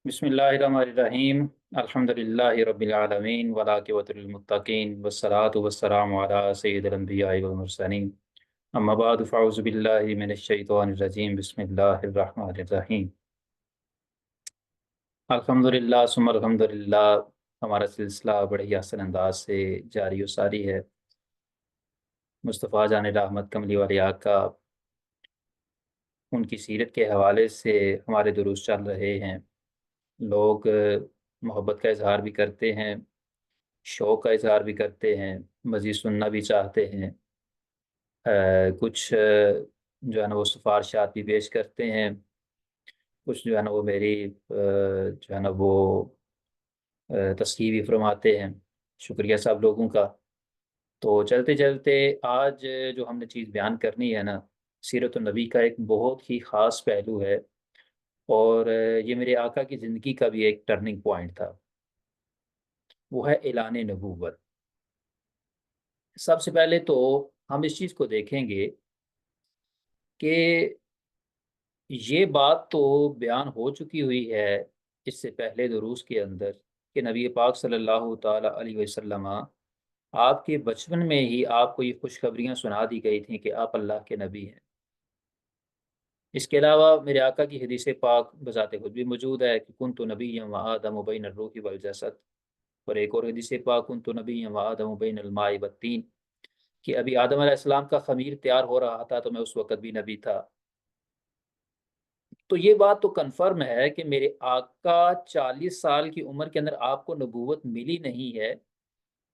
बिस्मिल्लाहिर्रहमानिर्रहीम। अल्हम्दुलिल्लाहि रब्बिल आलमीन वलाकिबतुल मुत्तकीन वस्सलातु वस्सलामु अला सय्यिदिल अंबियाइ वल मुरसलीन। अम्मा बाद फ़अऊज़ु बिल्लाहि मिनश शैतानिर रजीम। बिस्मिल्लाहिर्रहमानिर्रहीम। अल्हम्दुलिल्लाह सुम्मा अल्हम्दुलिल्लाह। हमारा सिलसिला बड़े ही हसन अंदाज से जारी व सारी है। मुस्तफ़ा जान रहमत कमली वाले आका, उनकी सीरत के हवाले से हमारे दुरूस चल रहे हैं। लोग मोहब्बत का इजहार भी करते हैं, शौक़ का इजहार भी करते हैं, मज़ीद सुनना भी चाहते हैं। कुछ जो है ना वो सिफारशात भी पेश करते हैं। कुछ जो है ना वो मेरी जो है ना वो तस्कीर भी फरमाते हैं। शुक्रिया सब लोगों का। तो चलते चलते आज जो हमने चीज़ बयान करनी है ना, सीरत नबी का एक बहुत ही ख़ास पहलू है। और ये मेरे आका की ज़िंदगी का भी एक टर्निंग पॉइंट था। वो है ऐलान नबूवत। सबसे पहले तो हम इस चीज़ को देखेंगे कि ये बात तो बयान हो चुकी हुई है इससे पहले दुरूस के अंदर कि नबी पाक सल्लल्लाहु ताला अलैहि वसल्लम आपके बचपन में ही आपको ये खुशखबरियाँ सुना दी गई थी कि आप अल्लाह के नबी हैं। इसके अलावा मेरे आका की हदीस पाक बज़ाते खुद भी मौजूद है कि कुन्तु नबिय्यन व आदम बैन अर्रूहि वल जसद। और एक और हदीस पाक कुन्तु नबिय्यन व आदम बैन अल माइ वत्तीन, कि अभी आदम अलैहिस्सलाम का खमीर तैयार हो रहा था तो मैं उस वक़्त भी नबी था। तो ये बात तो कन्फर्म है कि मेरे आका 40 साल की उम्र के अंदर आपको नबूवत मिली नहीं है,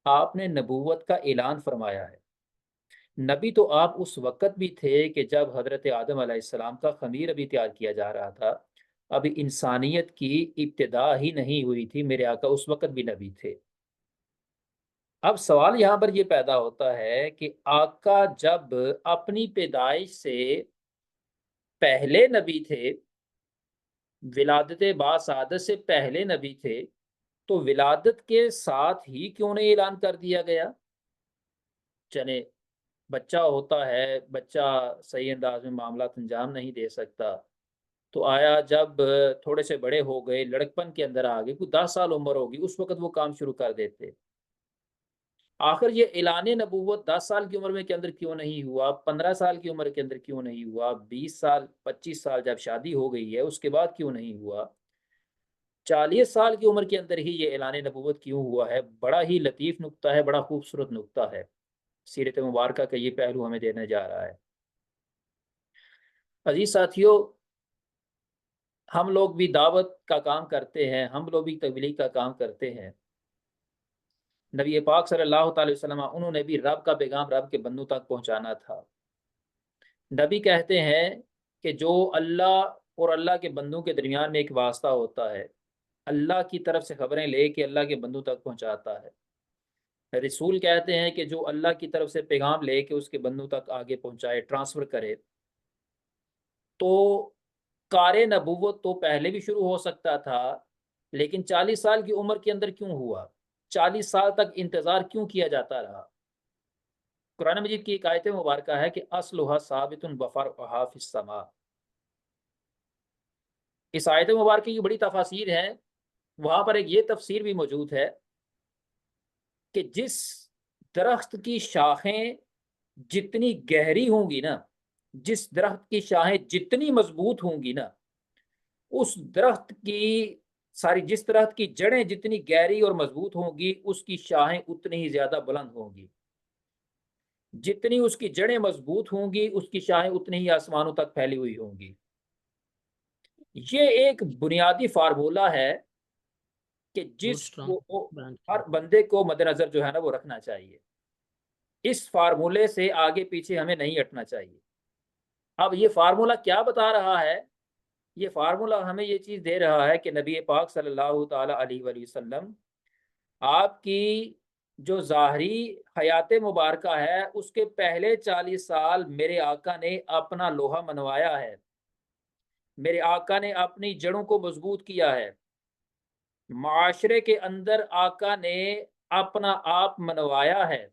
आपने नबूवत का ऐलान फरमाया है। नबी तो आप उस वक़्त भी थे कि जब हज़रत आदम अलैहिस्सलाम का ख़मीर अभी तैयार किया जा रहा था। अभी इंसानियत की इब्तिदा ही नहीं हुई थी, मेरे आका उस वक़्त भी नबी थे। अब सवाल यहाँ पर ये पैदा होता है कि आका जब अपनी पैदाइश से पहले नबी थे, विलादत बासआदत से पहले नबी थे, तो विलादत के साथ ही क्यों नहीं ऐलान कर दिया गया? चले, बच्चा होता है, बच्चा सही अंदाज में मामलात अंजाम नहीं दे सकता, तो आया जब थोड़े से बड़े हो गए, लड़कपन के अंदर आ गए, कोई 10 साल उम्र होगी, उस वक़्त वो काम शुरू कर देते। आखिर ये ऐलान नबूवत 10 साल की उम्र में के अंदर क्यों नहीं हुआ? 15 साल की उम्र के अंदर क्यों नहीं हुआ? 20 साल, 25 साल जब शादी हो गई है, उसके बाद क्यों नहीं हुआ? 40 साल की उम्र के अंदर ही ये ऐलान नबूवत क्यों हुआ है? बड़ा ही लतीफ़ नुक्ता है, बड़ा खूबसूरत नुक्ता है। सीरत मुबारका का ये पहलू हमें देने जा रहा है। अज़ीज़ साथियों, हम लोग भी दावत का काम करते हैं, हम लोग भी तबलीग का काम करते हैं। नबी पाक सल्लल्लाहु अलैहि वसल्लम उन्होंने भी रब का पैगाम रब के बंदों तक पहुँचाना था। नबी कहते हैं कि जो अल्लाह और अल्लाह के बंदों के दरमियान में एक वास्ता होता है, अल्लाह की तरफ से खबरें लेके अल्लाह के बंदों तक पहुँचाता है। रसूल कहते हैं कि जो अल्लाह की तरफ से पैगाम लेके उसके बंदों तक आगे पहुँचाए, ट्रांसफ़र करे। तो कार नबूवत तो पहले भी शुरू हो सकता था, लेकिन 40 साल की उम्र के अंदर क्यों हुआ? 40 साल तक इंतज़ार क्यों किया जाता रहा? कुरान मजीद की एक आयत मुबारक है कि अस्लुहा साबितुन व फ़रउहा फ़िस समा। इस आयत मुबारक की बड़ी तफासीर है। वहाँ पर एक ये तफसीर भी मौजूद है कि जिस दरख्त की शाखें जितनी गहरी होंगी ना, जिस दरख्त की शाखें जितनी मज़बूत होंगी ना, उस दरख्त की जिस दरख्त की जड़ें जितनी गहरी और मजबूत होंगी, उसकी शाखें उतनी ही ज़्यादा बुलंद होंगी। जितनी उसकी जड़ें मजबूत होंगी, उसकी शाखें उतनी ही आसमानों तक फैली हुई होंगी। ये एक बुनियादी फ़ॉर्मूला है कि बहुत स्ट्रांग वो ब्रांच है। हर बंदे को मद्देनज़र जो है ना वो रखना चाहिए। इस फ़ॉर्मूले से आगे पीछे हमें नहीं हटना चाहिए। अब ये फ़ॉर्मूला क्या बता रहा है? ये फ़ॉर्मूला हमें ये चीज़ दे रहा है कि नबी पाक सल्लल्लाहु ताला अलैहि वसल्लम आपकी जो ज़ाहरी हयात मुबारका है, उसके पहले 40 साल मेरे आका ने अपना लोहा मनवाया है। मेरे आका ने अपनी जड़ों को मज़बूत किया है। माशरे के अंदर आका ने अपना आप मनवाया है।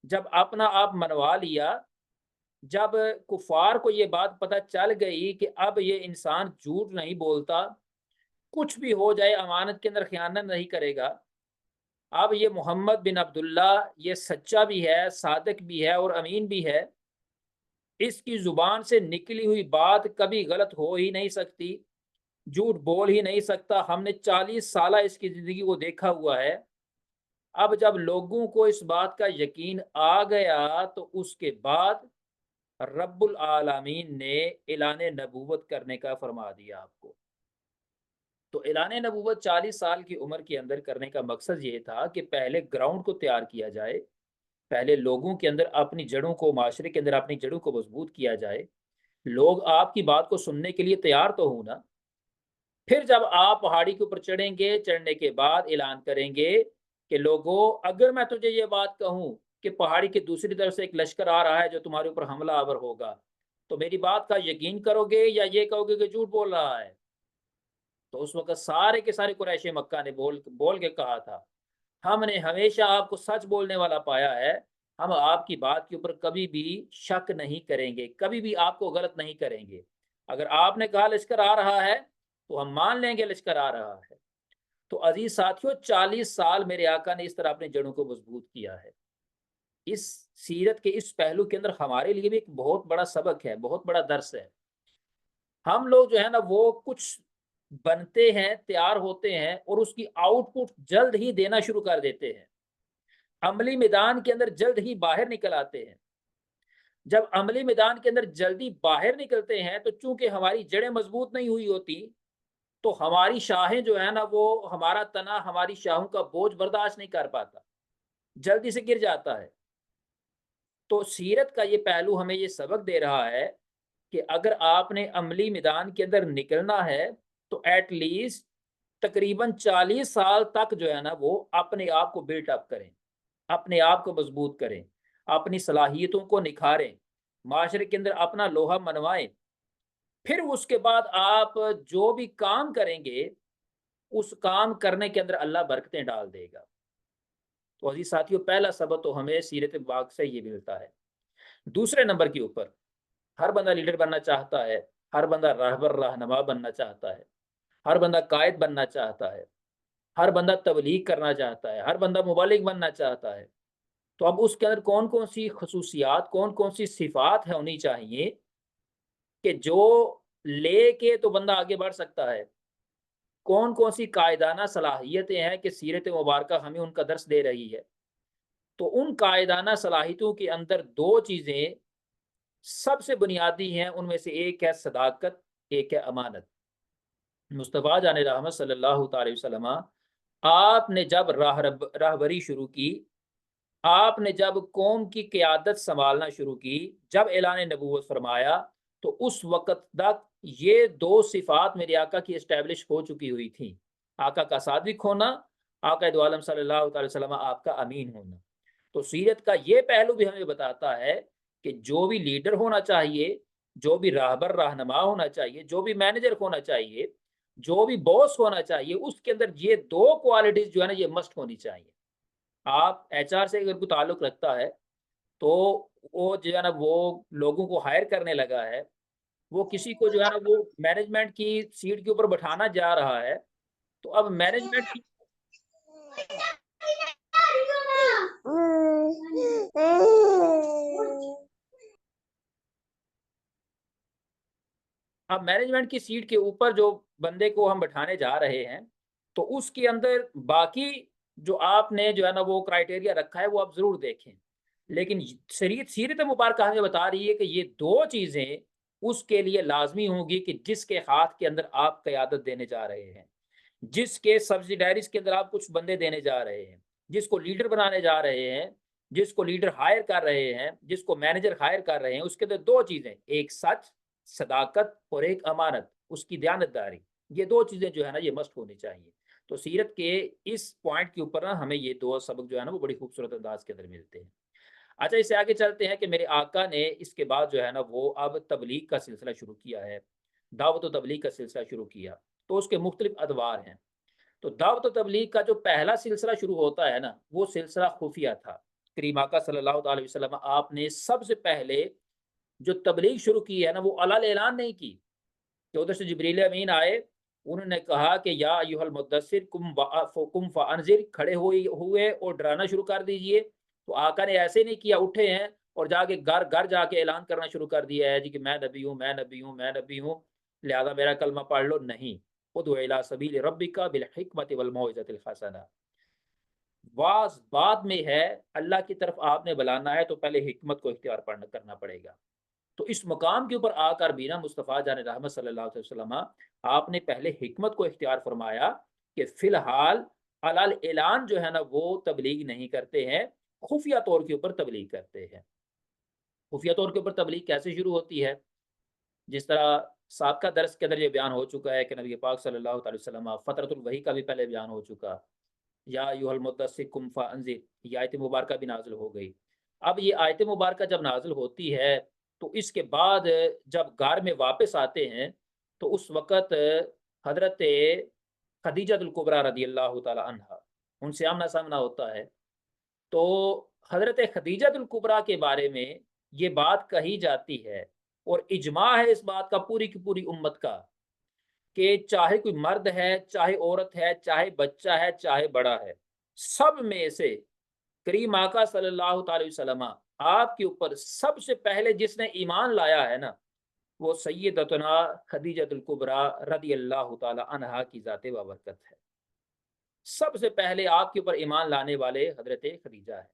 जब अपना आप मनवा लिया, जब कुफ़ार को ये बात पता चल गई कि अब ये इंसान झूठ नहीं बोलता, कुछ भी हो जाए अमानत के अंदर खयानत नहीं करेगा। अब ये मोहम्मद बिन अब्दुल्ला ये सच्चा भी है, सादिक भी है और अमीन भी है। इसकी जुबान से निकली हुई बात कभी गलत हो ही नहीं सकती, झूठ बोल ही नहीं सकता। हमने 40 साल इसकी जिंदगी को देखा हुआ है। अब जब लोगों को इस बात का यकीन आ गया तो उसके बाद रब्बुल आलमीन ने ऐलान नबूवत करने का फरमा दिया आपको। तो ऐलान नबूवत 40 साल की उम्र के अंदर करने का मकसद ये था कि पहले ग्राउंड को तैयार किया जाए, पहले लोगों के अंदर अपनी जड़ों को, माशरे के अंदर अपनी जड़ों को मजबूत किया जाए। लोग आपकी बात को सुनने के लिए तैयार तो हो ना। फिर जब आप पहाड़ी के ऊपर चढ़ेंगे, चढ़ने के बाद ऐलान करेंगे कि लोगों, अगर मैं तुझे ये बात कहूं कि पहाड़ी की दूसरी तरफ से एक लश्कर आ रहा है जो तुम्हारे ऊपर हमला आवर होगा, तो मेरी बात का यकीन करोगे या ये कहोगे कि झूठ बोल रहा है? तो उस वक्त सारे के सारे कुरैश मक्का ने बोल बोल के कहा था, हमने हमेशा आपको सच बोलने वाला पाया है, हम आपकी बात के ऊपर कभी भी शक नहीं करेंगे, कभी भी आपको गलत नहीं करेंगे। अगर आपने कहा लश्कर आ रहा है तो हम मान लेंगे लश्कर आ रहा है। तो अजीज साथियों, 40 साल मेरे आका ने इस तरह अपनी जड़ों को मजबूत किया है। इस सीरत के इस पहलू के अंदर हमारे लिए भी एक बहुत बड़ा सबक है, बहुत बड़ा दर्स है। हम लोग जो है ना वो कुछ बनते हैं, तैयार होते हैं और उसकी आउटपुट जल्द ही देना शुरू कर देते हैं, अमली मैदान के अंदर जल्द ही बाहर निकल आते हैं। जब अमली मैदान के अंदर जल्दी बाहर निकलते हैं तो चूंकि हमारी जड़ें मजबूत नहीं हुई होती, तो हमारी शाहें जो है ना वो, हमारा तना हमारी शाहों का बोझ बर्दाश्त नहीं कर पाता, जल्दी से गिर जाता है। तो सीरत का ये पहलू हमें ये सबक दे रहा है कि अगर आपने अमली मैदान के अंदर निकलना है तो एटलीस्ट तकरीबन 40 साल तक जो है ना वो अपने आप को बिल्टअप करें, अपने आप को मजबूत करें, अपनी सलाहियतों को निखारें, माशरे के अंदर अपना लोहा मनवाएं। फिर उसके बाद आप जो भी काम करेंगे उस काम करने के अंदर अल्लाह बरकतें डाल देगा। तो अजीज साथियों, पहला सबक तो हमें सीरत पाक से ये मिलता है। दूसरे नंबर के ऊपर, हर बंदा लीडर बनना चाहता है, हर बंदा रहबर रहनुमा बनना चाहता है, हर बंदा कायद बनना चाहता है, हर बंदा तबलीग करना चाहता है, हर बंदा मुबालिग बनना चाहता है। तो अब उसके अंदर कौन कौन सी खसूसियात, कौन कौन सी सिफात है होनी चाहिए कि जो लेके तो बंदा आगे बढ़ सकता है? कौन कौन सी कायदाना सलाहियतें हैं कि सीरत मुबारक हमें उनका दर्स दे रही है? तो उन कायदाना सलाहियतों के अंदर दो चीज़ें सबसे बुनियादी हैं, उनमें से एक है सदाकत, एक है अमानत। मुस्तफ़ा जान रहमत सल्लल्लाहु अलैहि वसल्लम, आपने जब राहबरी शुरू की, आपने जब कौम की क़यादत संभालना शुरू की, जब ऐलान नबूवत फरमाया, तो उस वक़्त तक ये दो सिफ़ात मेरे आका की एस्टैब्लिश हो चुकी हुई थी। आका का सादिक होना, आका दो आलम सल्लल्लाहु अलैहि वसल्लम आपका अमीन होना। तो सीरत का ये पहलू भी हमें बताता है कि जो भी लीडर होना चाहिए, जो भी राहबर रहनुमा होना चाहिए, जो भी मैनेजर होना चाहिए, जो भी बॉस होना चाहिए, उसके अंदर ये दो क्वालिटीज़ जो है ना ये मस्ट होनी चाहिए। आप एचआर से अगर कोई ताल्लुक रखता है, तो वो जो है ना वो लोगों को हायर करने लगा है, वो किसी को जो है ना वो मैनेजमेंट की सीट के ऊपर बैठाना जा रहा है, तो अब मैनेजमेंट की, अब मैनेजमेंट की सीट के ऊपर जो बंदे को हम बैठाने जा रहे हैं, तो उसके अंदर बाकी जो आपने जो है ना वो क्राइटेरिया रखा है वो आप ज़रूर देखें। लेकिन शरीयत सीरत मुबारक हमें बता रही है कि ये दो चीज़ें उसके लिए लाज़मी होंगी कि जिसके हाथ के अंदर आप क़यादत देने जा रहे हैं, जिसके सब्सिडायरीज़ के अंदर आप कुछ बंदे देने जा रहे हैं, जिसको लीडर बनाने जा रहे हैं, जिसको लीडर हायर कर रहे हैं, जिसको मैनेजर हायर कर रहे हैं, उसके अंदर दो चीज़ें, एक सच, सदाकत और एक अमानत, उसकी दयानतदारी। ये दो चीज़ें जो है ना ये मस्ट होनी चाहिए। तो सीरत के इस पॉइंट के ऊपर ना हमें ये दो सबक जो है ना वो बड़ी खूबसूरत अंदाज के अंदर मिलते हैं। अच्छा, इससे आगे चलते हैं कि मेरे आका ने इसके बाद जो है ना वो अब तबलीग का सिलसिला शुरू किया है, दावत व तबलीग का सिलसिला शुरू किया। तो उसके मुख्तलिफ अदवार हैं। तो दावत व तबलीग का जो पहला सिलसिला शुरू होता है ना, वो सिलसिला खुफिया था। करीम आका सल्लल्लाहु अलैहि वसल्लम आपने सबसे पहले जो तबलीग शुरू की है ना वो अलल ऐलान नहीं की कि उधर से जिब्रील अमीन आए उन्होंने कहा कि या अय्युहल मुद्दस्सिर कुम फअंज़िर, खड़े हुए और डराना शुरू कर दीजिए। तो आका ने ऐसे नहीं किया, उठे हैं और जाके घर घर जाके ऐलान करना शुरू कर दिया है जी कि मैं नबी हूँ, मैं नबी हूँ, मैं नबी हूँ, लिहाजा मेरा कलमा पढ़ लो। नहीं, उदउ इला सबील रब्बिका बिल हिकमति वल मौइज़तिल हसना। वाज बाद में है, अल्लाह की तरफ आपने बुलाना है तो पहले हिकमत को इख्तियार करना पड़ेगा। तो इस मकाम के ऊपर आकर भी ना मुस्तफ़ा जान रहमत सल्लल्लाहु अलैहि वसल्लम आपने पहले हिकमत को इख्तियार फरमाया कि फ़िलहाल अलल ऐलान जो है ना वो तबलीग नहीं करते हैं, खुफिया तौर के ऊपर तबलीग करते हैं। खुफिया तौर के ऊपर तबलीग कैसे शुरू होती है? जिस तरह साबका दर्स के अंदर ये बयान हो चुका है कि नबी पाक सल्लल्लाहु अलैहि वसल्लम फ़तरतुल वही का भी पहले बयान हो चुका। या अय्युहल मुद्दस्सिर कुम फ़अंज़िर, ये आयत मुबारका भी नाज़िल हो गई। अब ये आयत मुबारका जब नाज़िल होती है, तो इसके बाद जब घर में वापस आते हैं, तो उस वक़्त हज़रत खदीजतुल कुबरा रज़ियल्लाहु ताला अन्हा, उनसे आमना-सामना होता है। तो हज़रत खदीजतुल कुबरा के बारे में ये बात कही जाती है और इजमा है इस बात का पूरी की पूरी उम्मत का कि चाहे कोई मर्द है, चाहे औरत है, चाहे बच्चा है, चाहे बड़ा है, सब में से करीम आका सल्लल्लाहु अलैहि वसल्लम आपके ऊपर सबसे पहले जिसने ईमान लाया है ना, वो सय्यदतुना खदीजतुल कुबरा रदियल्लाहु ताला अन्हा की ज़ाते बाबरकत है। सबसे पहले आपके ऊपर ईमान लाने वाले हज़रत खदीजा है।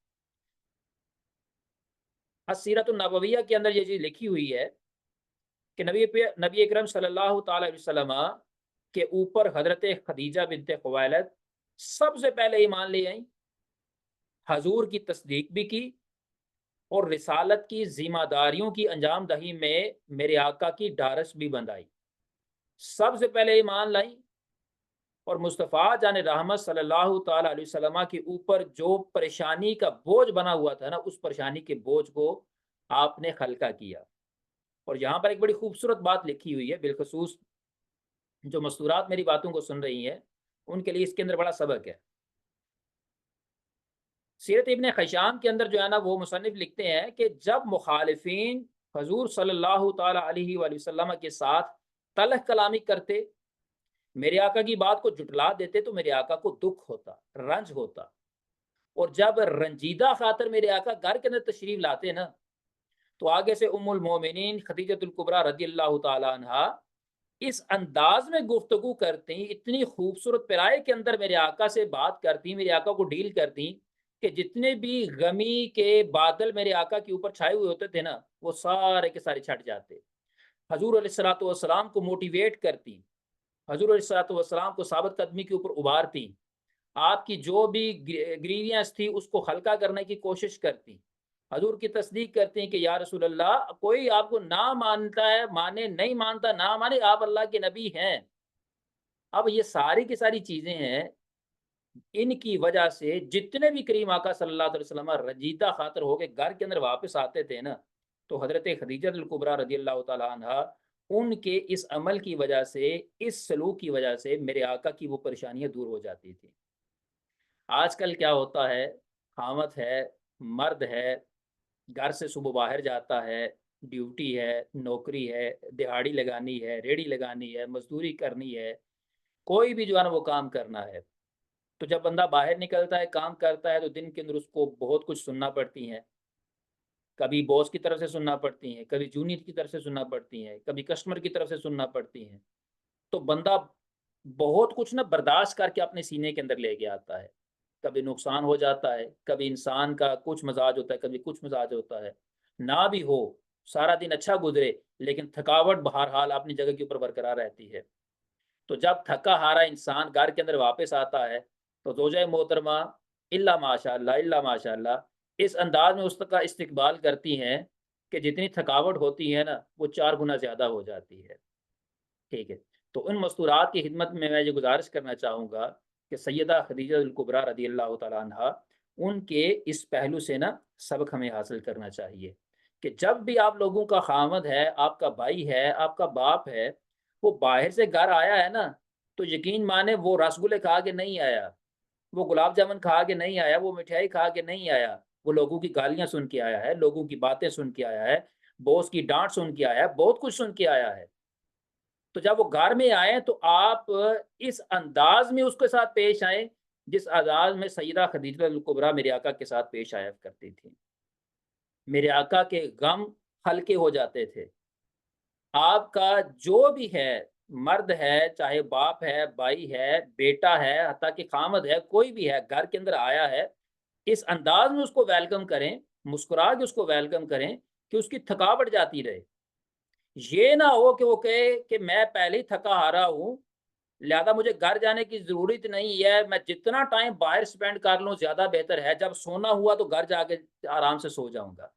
अस्सीरतुन नबविय्या के अंदर ये चीज़ लिखी हुई है कि नबी अकरम सल्लल्लाहु ताला अलैहि वसल्लम के ऊपर हज़रत खदीजा बिन्त खुवैलिद सबसे पहले ईमान ले आईं, हज़ूर की तस्दीक भी की और रिसालत की ज़िम्मेदारियों की अंजाम दही में मेरे आका की ढारस भी बंधाई। सबसे पहले ईमान लाई और मुस्तफ़ा जान रहमत सल्लल्लाहु ताला अलैहि वसल्लम के ऊपर जो परेशानी का बोझ बना हुआ था ना, उस परेशानी के बोझ को आपने हल्का किया। और यहाँ पर एक बड़ी खूबसूरत बात लिखी हुई है, बिलखसूस जो मस्तूरात मेरी बातों को सुन रही हैं, उनके लिए इसके अंदर बड़ा सबक है। सीरत इब्न हिशाम के अंदर जो है ना वो मुसन्निफ लिखते हैं कि जब मुखालिफिन हजूर सल्लल्लाहु ताला अलैहि वसल्लम के साथ तलख कलामी करते, मेरे आका की बात को जुटला देते, तो मेरे आका को दुख होता, रंज होता। और जब रंजीदा खातर मेरे आका घर के अंदर तशरीफ लाते ना, तो आगे से उम्मुल मोमिनीन खदीजतुल कुबरा रदियल्लाहु ताला अन्हा इस अंदाज में गुफ्तगू करती, इतनी खूबसूरत पिराए के अंदर मेरे आका से बात करती, मेरे आका को डील करती कि जितने भी गमी के बादल मेरे आका के ऊपर छाए हुए होते थे ना, वो सारे के सारे छट जाते। हजूर अलैहिस्सलातु वस्सलाम को मोटिवेट करती, हजूर अलैहिस्सलातु वस्सलाम को साबित कदमी के ऊपर उभारती, आपकी जो भी ग्रीवियंस थी उसको हल्का करने की कोशिश करती। हजूर की तस्दीक करती हैं कि या रसूल अल्लाह, कोई आपको ना मानता है माने, नहीं मानता ना माने, आप अल्लाह के नबी हैं। अब ये सारी की सारी चीजें हैं, इनकी वजह से जितने भी करीम आका सल्लल्लाहु अलैहि वसल्लम रजीदा खातर होके घर के अंदर वापस आते थे ना, तो हजरत खदीजतुल कुबरा रदियल्लाहु ताला अन्हा उनके इस अमल की वजह से, इस सलूक की वजह से मेरे आका की वो परेशानियां दूर हो जाती थी। आजकल क्या होता है, खामत है, मर्द है, घर से सुबह बाहर जाता है, ड्यूटी है, नौकरी है, दिहाड़ी लगानी है, रेहड़ी लगानी है, मजदूरी करनी है, कोई भी जो है ना वो काम करना है। तो जब बंदा बाहर निकलता है, काम करता है, तो दिन के अंदर उसको बहुत कुछ सुनना पड़ती हैं। कभी बॉस की तरफ से सुनना पड़ती हैं, कभी जूनियर की तरफ से सुनना पड़ती हैं, कभी कस्टमर की तरफ से सुनना पड़ती हैं। तो बंदा बहुत कुछ ना बर्दाश्त करके अपने सीने के अंदर लेके आता है। कभी नुकसान हो जाता है, कभी इंसान का कुछ मिजाज होता है, कभी कुछ मिजाज होता है। ना भी हो, सारा दिन अच्छा गुजरे, लेकिन थकावट बहरहाल अपनी जगह के ऊपर बरकरार रहती है। तो जब थका हारा इंसान घर के अंदर वापस आता है, तो ज़ौजा मोहतरमा इल्ला माशाअल्लाह इस अंदाज में उसका इस्तकबाल करती हैं कि जितनी थकावट होती है ना, वो 4 गुना ज़्यादा हो जाती है। ठीक है। तो उन मस्तूरात की खिदमत में मैं ये गुज़ारिश करना चाहूँगा कि सैयदा खदीजतुल कुबरा रदियल्लाहु ताला अन्हा, उनके इस पहलू से ना सबक हमें हासिल करना चाहिए कि जब भी आप लोगों का ख़ामद है, आपका भाई है, आपका बाप है, वो बाहर से घर आया है ना, तो यकीन माने वो रसगुल्ले खा के नहीं आया, वो गुलाब जामुन खा के नहीं आया, वो मिठाई खा के नहीं आया, वो लोगों की गालियाँ सुन के आया है, लोगों की बातें सुन के आया है, बॉस की डाँट सुन के आया है, बहुत कुछ सुन के आया है। तो जब वो घर में आए तो आप इस अंदाज में उसके साथ पेश आए जिस अंदाज में सैयदा खदीजतुल कुबरा मेरे आका के साथ पेश आया करती थी। मेरे आका के गम हल्के हो जाते थे। आपका जो भी है, मर्द है, चाहे बाप है, भाई है, बेटा है, हत्ता कि खामद है, कोई भी है, घर के अंदर आया है, इस अंदाज में उसको वेलकम करें, मुस्कुरा के उसको वेलकम करें कि उसकी थकावट जाती रहे। ये ना हो कि वो कहे कि मैं पहले ही थका हारा हूँ, लिहाजा मुझे घर जाने की ज़रूरत नहीं है, मैं जितना टाइम बाहर स्पेंड कर लूँ ज़्यादा बेहतर है, जब सोना हुआ तो घर जाके आराम से सो जाऊँगा।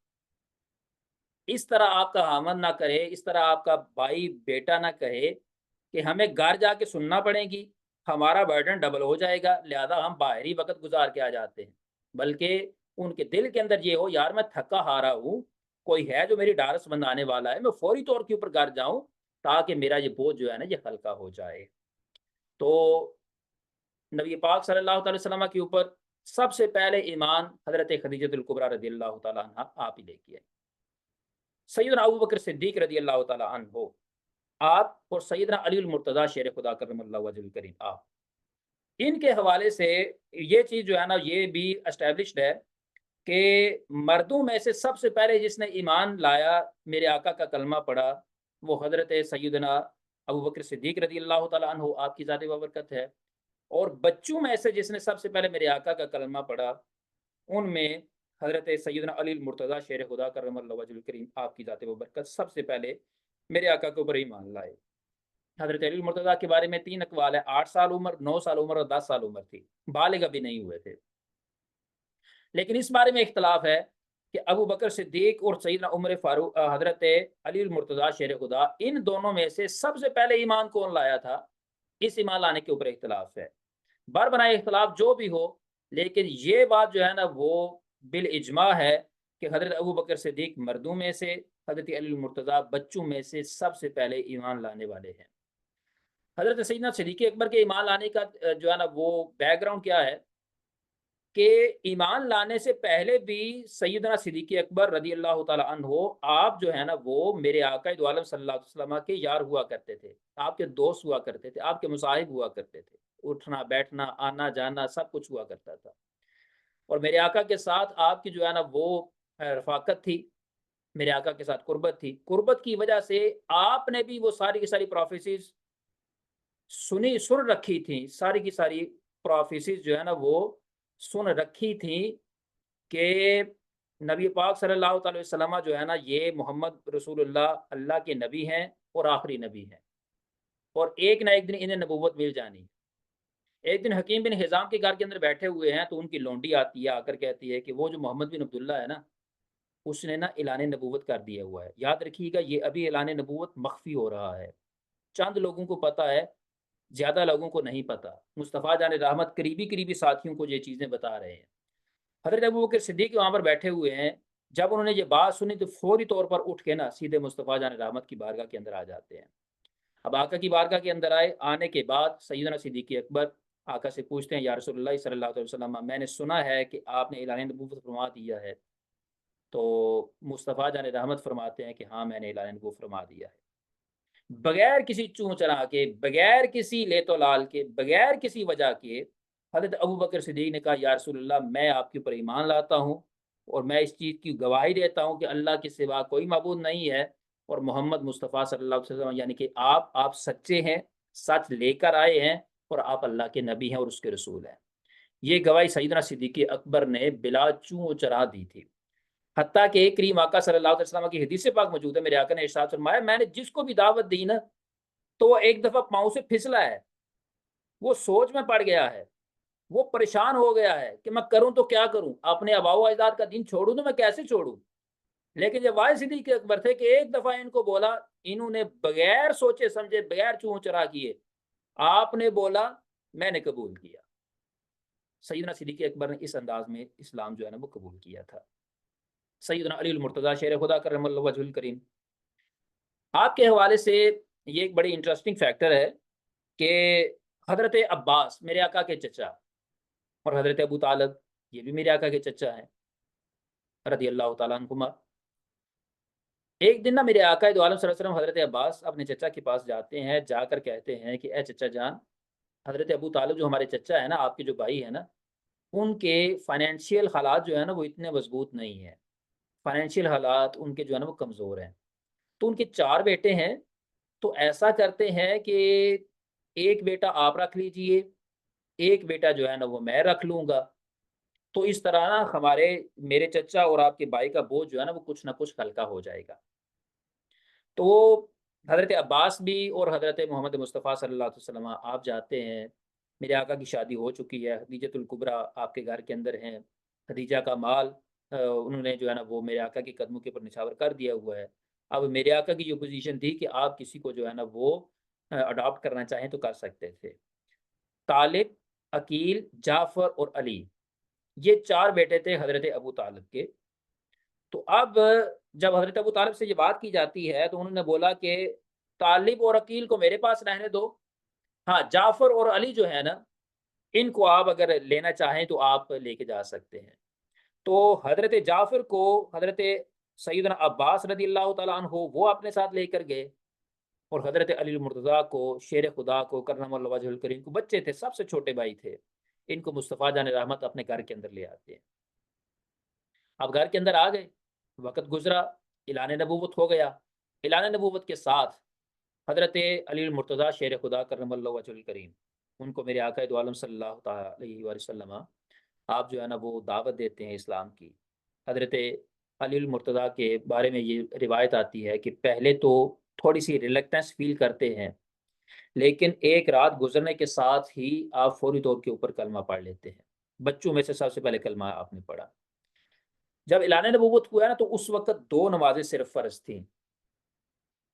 इस तरह आपका हामद ना कहे, इस तरह आपका भाई, बेटा ना कहे कि हमें घर जाके सुनना पड़ेगी, हमारा बर्डन डबल हो जाएगा, लिहाजा हम बाहर ही वक़्त गुज़ार के आ जाते हैं। बल्कि उनके दिल के अंदर ये हो, यार मैं थका हारा हूँ, कोई है जो मेरी ढाढ़स बंधाने वाला है, मैं फ़ौरी तौर के ऊपर घर जाऊँ, ताकि मेरा ये बोझ जो है ना, ये हल्का हो जाए। तो नबी पाक सल्लल्लाहु अलैहि वसल्लम के ऊपर सबसे पहले ईमान हज़रत खदीजतुल कुबरा रज़ियल्लाहु ताला अन्हा आप ही लेके आए। सैयदना अबू बकर सिद्दीक़ रज़ियल्लाहु ताला अन्हु आप और सैयदना अली मुर्तज़ा शेर खुदा करमल्लाहु वजहुल करीम आप, इनके हवाले से ये चीज़ जो है ना, ये भी एस्टेब्लिश्ड है कि मर्दों में से सबसे पहले जिसने ईमान लाया, मेरे आका का कलमा पढ़ा, वो हज़रत सैयदना अबू बकर सिद्दीक़ रज़ियल्लाहु ताला अन्हु आपकी ज़ात बबरकत है। और बच्चों में से जिसने सबसे पहले मेरे आका का कलमा पढ़ा, उनमें हज़रत सैयदना अली मुर्तज़ा शेर खुदा करमल्लाहु वजहुल करीम आपकी ज़ात बबरकत सबसे पहले मेरे आका के ऊपर ईमान लाए। हज़रत अली मुर्तज़ा के बारे में 3 अक़वाल है, 8 साल उम्र, 9 साल उम्र और 10 साल उम्र थी, बालिग़ अभी नहीं हुए थे। लेकिन इस बारे में इख्तिलाफ़ है कि अबू बकर सिद्दीक़ और सैयदना उमर फ़ारूक हज़रत अली मुर्तज़ा शेर खुदा, इन दोनों में से सबसे पहले ईमान कौन लाया था? इस ईमान लाने के ऊपर इख्तिलाफ़ है। बरबनाए इख्तिलाफ़ जो भी हो, लेकिन ये बात जो है ना, वो बिल इजमा है कि हज़रत अबू बकर सिद्दीक़ मर्दों में से, हज़रत अली मुर्तज़ा बच्चों में से सबसे पहले ईमान लाने वाले हैं। हज़रत सैयदना सिद्दीक़ अकबर के ईमान लाने का जो है ना, वो बैकग्राउंड क्या है कि ईमान लाने से पहले भी सैयदना सिद्दीक़ अकबर रज़ियल्लाहु ताला अन्हु आप जो है ना, वो मेरे आका दो आलम सल्लल्लाहु अलैहि वसल्लम के यार हुआ करते थे, आपके दोस्त हुआ करते थे, आपके मुसाहिब हुआ करते थे। उठना, बैठना, आना-जाना सब कुछ हुआ करता था। और मेरे आका के साथ आपकी जो है ना, वो रफ़ाकत थी, मेरे आका के साथ कुर्बत थी। कुर्बत की वजह से आपने भी वो सारी की सारी प्रोफ़ेसीज़ सुन रखी थी, सारी की सारी प्रोफ़ेसीज़ जो है ना, वो सुन रखी थी कि नबी पाक सल्लल्लाहु अलैहि वसल्लम जो है ना, ये मोहम्मद रसूलुल्लाह अल्लाह के नबी हैं और आखिरी नबी हैं, और एक ना एक दिन इन्हें नबूवत मिल जानी। एक दिन हकीम बिन हिज़ाम के घर के अंदर बैठे हुए हैं, तो उनकी लौंडी आती है, आकर कहती है कि वो जो मोहम्मद बिन अब्दुल्ला है ना, उसने ना ऐलान नबूवत कर दिया हुआ है। याद रखिएगा, ये अभी ऐलान नबूवत मख्फ़ी हो रहा है। चंद लोगों को पता है, ज़्यादा लोगों को नहीं पता। मुस्तफ़ा जान रहमत करीबी-करीबी साथियों को ये चीज़ें बता रहे हैं। हज़रत अबू बकर सिद्दीक़ वहाँ पर बैठे हुए हैं। जब उन्होंने ये बात सुनी तो फ़ौरी तौर पर उठ के ना सीधे मुस्तफ़ा जान रहमत की बारगाह के अंदर आ जाते हैं। अब आका की बारगाह के अंदर आए, आने के बाद सैयदना सिद्दीक़ अकबर आका से पूछते हैं, या रसूलल्लाह सल्लल्लाहु अलैहि वसल्लम, मैंने सुना है कि आपने ऐलान नबूवत फरमा दिया है। तो मुस्तफ़ा जान रहमत फरमाते हैं कि हाँ, मैंने ऐलान नबूवत फरमा दिया है। बगैर किसी चूँ चढ़ा के, बगैर किसी लेतो-लाल के, बगैर किसी वजह के हज़रत अबू बकर सिद्दीक़ ने कहा, या रसूलल्लाह, मैं आपके ऊपर ईमान लाता हूँ और मैं इस चीज़ की गवाही देता हूँ कि अल्लाह के सिवा कोई माबूद नहीं है, और मोहम्मद मुस्तफ़ा सल्लल्लाहु अलैहि वसल्लम यानी कि आप सच्चे हैं, सच लेकर आए हैं, और आप अल्लाह के नबी हैं और उसके रसूल हैं। ये गवाही सैयदना सिद्दीक़ अकबर ने बिला चूँ चढ़ा दी थी। हत्ता कि करीम आका सल्लल्लाहु अलैहि वसल्लम की हदीस पाक मौजूद है, मेरे आका ने इरशाद फरमाया, मैंने जिसको भी दावत दी ना, तो वो एक दफ़ा पाँव से फिसला है, वो सोच में पड़ गया है, वो परेशान हो गया है कि मैं करूँ तो क्या करूँ? अपने आबा-ओ-अजदाद का दीन छोड़ूँ तो मैं कैसे छोड़ूँ? लेकिन जब वाहिद सिद्दीक़ अकबर थे कि एक दफ़ा इनको बोला, इन्होंने बगैर सोचे-समझे, बगैर चूँ-चढ़ा किए, आपने बोला, मैंने कबूल किया। सैयदना सिद्दीक़ अकबर ने इस अंदाज़ में इस्लाम जो है ना, वो कबूल किया था। सैयदना अली मुर्तज़ा शेर खुदा करमल्लाहु वजहुल करीम, आपके हवाले से ये एक बड़ी इंटरेस्टिंग फैक्टर है कि हज़रत अब्बास मेरे आका के चचा और हज़रत अबू तालिब ये भी मेरे आका के चचा हैं, रज़ियल्लाहु ताला अन्हुमा। एक दिन ना मेरे आका दो आलम सल्लल्लाहु अलैहि वसल्लम हज़रत अब्बास अपने चचा के पास जाते हैं, जाकर कहते हैं कि ए चचा जान, हज़रत अबू तालिब जो हमारे चचा है ना, आपके जो भाई है ना, उनके फाइनेंशियल हालात जो है ना वो इतने मजबूत नहीं है। फाइनेंशियल हालात उनके जो है ना वो कमज़ोर हैं। तो उनके 4 बेटे हैं, तो ऐसा करते हैं कि एक बेटा आप रख लीजिए, एक बेटा जो है ना वो मैं रख लूँगा। तो इस तरह ना हमारे मेरे चचा और आपके भाई का बोझ जो है ना वो कुछ ना कुछ हल्का हो जाएगा। तो हज़रत अब्बास भी और हज़रत मोहम्मद मुस्तफ़ा सल्लल्लाहु अलैहि वसल्लम आप जाते हैं। मेरे आका की शादी हो चुकी है, खदीजतुल कुबरा आपके घर के अंदर हैं। खदीजा का माल उन्होंने जो है ना वो मेरे आका के कदमों के ऊपर निछावर कर दिया हुआ है। अब मेरे आका की ये पोज़ीशन थी कि आप किसी को जो है ना वो अडॉप्ट करना चाहें तो कर सकते थे। तालिब, अकील, जाफ़र और अली, ये 4 बेटे थे हज़रत अबू तालिब के। तो अब जब हज़रत अबू तालिब से ये बात की जाती है तो उन्होंने बोला कि तालिब और अकील को मेरे पास रहने दो। हाँ, जाफ़र और अली जो है ना, इनको आप अगर लेना चाहें तो आप लेके जा सकते हैं। तो हज़रत जाफ़र को हज़रत सैयदना अब्बास रज़ियल्लाहु तआला अन्हु वो अपने साथ लेकर गए और हज़रत अली मुर्तज़ा को, शेर खुदा को, करमल्लाहु वजहुल करीम को, बच्चे थे, सबसे छोटे भाई थे। इनको मुस्तफ़ा जान रहमत अपने घर के अंदर ले आते हैं। अब घर के अंदर आ गए, वक़्त गुज़रा, ऐलान नबूवत हो गया। ऐलान नबूवत के साथ हज़रत अली मुर्तज़ा शेर खुदा करमल्लाहु वजहुल करीम, उनको मेरे आका दो आलम सल्लल्लाहु तआला अलैहि वसल्लम आप जो है ना वो दावत देते हैं इस्लाम की। हज़रत अली मुर्तज़ा के बारे में ये रिवायत आती है कि पहले तो थोड़ी-सी रिलक्टेंस फ़ील करते हैं, लेकिन एक रात गुज़रने के साथ ही आप फ़ौरी तौर के ऊपर कलमा पढ़ लेते हैं। बच्चों में से सबसे पहले कलमा आपने पढ़ा। जब ऐलान नबूवत हुआ ना तो उस वक़्त 2 नमाज़ें सिर्फ़ फ़र्ज़ थीं।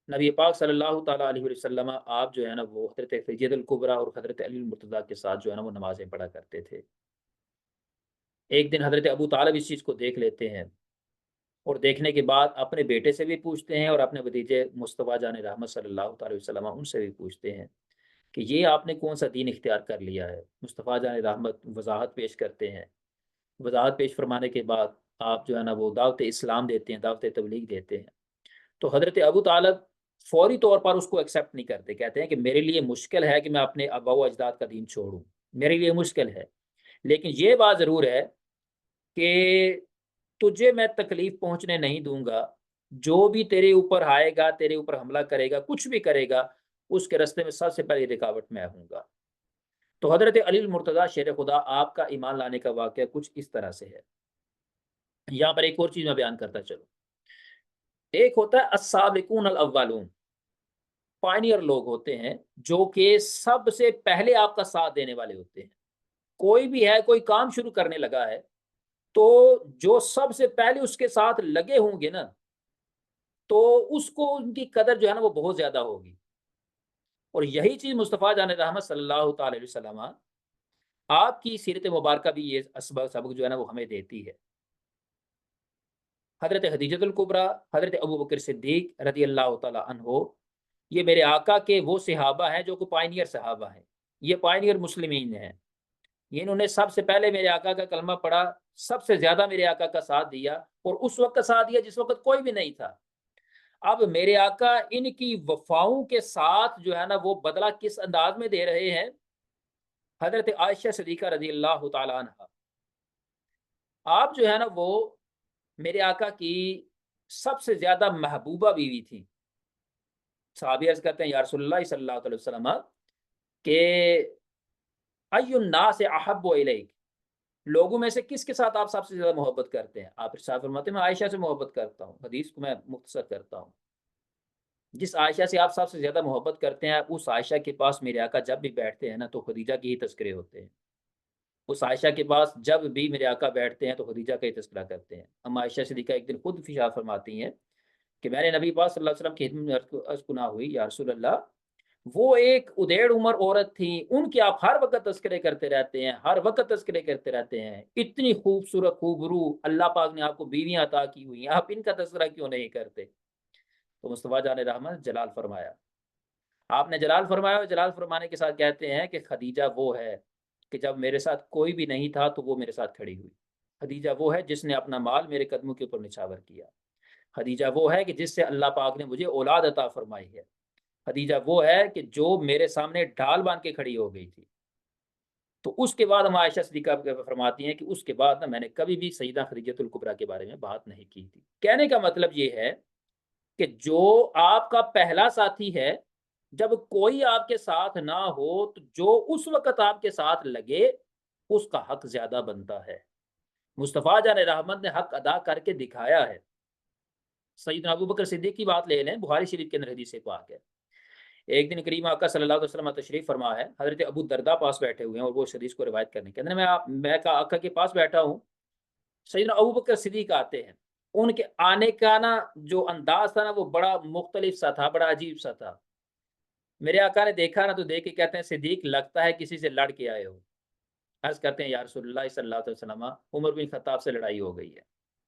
नबी पाक सल्लल्लाहु तआला अलैहि वसल्लम आप जो है ना वो हज़रत ख़दीजतुल कुबरा और हज़रत अली मुर्तज़ा के साथ जो है ना वो नमाज़ें पढ़ा करते थे। एक दिन हज़रत अबू तालिब इस चीज़ को देख लेते हैं और देखने के बाद अपने बेटे से भी पूछते हैं और अपने भतीजे मुस्तफ़ा जान रहमत सल्लल्लाहु अलैहि वसल्लम उनसे भी पूछते हैं कि ये आपने कौन-सा दीन इख्तियार कर लिया है? मुस्तफ़ा जान रहमत वज़ाहत पेश करते हैं। वज़ाहत पेश फ़रमाने के बाद आप जो है ना वो दावत इस्लाम देते हैं, दावत तबलीग देते हैं। तो हज़रत अबू तालिब फ़ौरी तौर पर उसको एक्सेप्ट नहीं करते। कहते हैं कि मेरे लिए मुश्किल है कि मैं अपने आबा व अजदाद का दीन छोड़ूँ। मेरे लिए मुश्किल है। लेकिन ये बात ज़रूर है कि तुझे मैं तकलीफ़ पहुँचने नहीं दूँगा। जो भी तेरे ऊपर आएगा, तेरे ऊपर हमला करेगा, कुछ भी करेगा, उसके रास्ते में सबसे पहली रुकावट मैं हूँगा। तो हज़रत अली मुर्तज़ा शेर खुदा आपका ईमान लाने का वाक़या कुछ इस तरह से है। यहाँ पर एक और चीज़ मैं बयान करता चलूँ। एक होता है अस्साबिकून अल अव्वलून, पायनियर लोग होते हैं, जो कि सबसे पहले आपका साथ देने वाले होते हैं। कोई भी है, कोई काम शुरू करने लगा है, तो जो सबसे पहले उसके साथ लगे होंगे ना, तो उसको उनकी कदर जो है ना वो बहुत ज़्यादा होगी। और यही चीज़ मुस्तफ़ा जान रहमत सल्लल्लाहु तआला अलैहि वसल्लम आपकी सीरत मुबारका भी ये सबक जो है ना वो हमें देती है। हज़रत खदीजतुल कुबरा, हज़रत अबू बकर सिद्दीक़ रज़ियल्लाहु तआला अन्हो, ये मेरे आका के वो सहाबा हैं जो कि पायनियर सहाबा हैं। ये पायनियर मुस्लिमीन हैं। ये इन्होंने सबसे पहले मेरे आका का कलमा पढ़ा, सबसे ज़्यादा मेरे आका का साथ दिया और उस वक़्त साथ दिया जिस वक़्त कोई भी नहीं था। अब मेरे आका इनकी वफ़ाओं के साथ जो है ना वो बदला किस अंदाज़ में दे रहे हैं, हज़रत आयशा सिद्दीक़ा रज़ियल्लाहु तआला अन्हा, आप जो है ना वो मेरे आका की सबसे ज़्यादा महबूबा बीवी थी। सहाबी अर्ज़ करते हैं या रसूलल्लाह सल्लल्लाहु अलैहि वसल्लम के अय्युन नास अहब्बु इलैक, लोगों में से किसके साथ आप सबसे ज़्यादा मोहब्बत करते हैं? आप इरशाद फरमाते हैं मैं आयशा से मोहब्बत करता हूँ। हदीस को मैं मुख्तसर करता हूँ। जिस आयशा से आप सबसे ज़्यादा मोहब्बत करते हैं, उस आयशा के पास मेरे आका जब भी बैठते हैं ना, तो खदीजा के ही तज़किरे होते हैं। उस आयशा के पास जब भी मेरे आका बैठते हैं, तो खदीजा का ही तज़किरा करते हैं। अम्मा आयशा सिद्दीक़ा एक दिन खुद इरशाद फरमाती हैं कि मैंने नबी पाक सल्लल्लाहु अलैहि वसल्लम की खिदमत में अर्ज़ कुना हुई, या रसूल अल्लाह, वो एक उधेड़ उम्र औरत थी, उनके आप हर वक़्त तज़किरे करते रहते हैं, हर वक़्त तज़किरे करते रहते हैं। इतनी खूबसूरत, खूबरू अल्लाह पाक ने आपको बीवियाँ अता की हुई हैं, आप इनका तज़किरा क्यों नहीं करते? तो मुस्तफ़ा जान रहमत जलाल फरमाया। आपने जलाल फरमाया और जलाल फरमाने के साथ कहते हैं कि खदीजा वो है कि जब मेरे साथ कोई भी नहीं था तो वो मेरे साथ खड़ी हुई। खदीजा वो है जिसने अपना माल मेरे कदमों के ऊपर निछावर किया। खदीजा वो है कि जिससे अल्लाह पाक ने मुझे औलाद अता फरमाई है। खदीजा वो है कि जो मेरे सामने ढाल बांध के खड़ी हो गई थी। तो उसके बाद हम आयशा सिद्दीक़ा फरमाती हैं कि उसके बाद ना मैंने कभी भी सईदा खदीजतुल कुबरा के बारे में बात नहीं की थी। कहने का मतलब ये है कि जो आपका पहला साथी है, जब कोई आपके साथ ना हो तो जो उस वक़्त आपके साथ लगे, उसका हक ज़्यादा बनता है। मुस्तफ़ा जान रहमत ने हक अदा करके दिखाया है। सैयदना अबू बकर सिद्दीक़ की बात ले लें, बुखारी शरीफ के अंदर हदीस पाक है। एक दिन करीम आका सल्लल्लाहु अलैहि वसल्लम तशरीफ़ फरमा है, हज़रत अबू दरदा पास बैठे हुए हैं और वो इस हदीस को रिवायत करने के अंदर मैं का आका के पास बैठा हूँ। सैयदना अबू बकर सिद्दीक़ आते हैं। उनके आने का ना जो अंदाज़ था ना वो बड़ा मुख्तलिफ सा था, बड़ा अजीब सा था। मेरे आका ने देखा ना तो देख के कहते हैं, सिद्दीक़ लगता है किसी से लड़ के आए हो। अर्ज़ करते हैं, या रसूलल्लाह सल्लल्लाहु अलैहि वसल्लम, उमर बिन खत्ताब से लड़ाई हो गई है।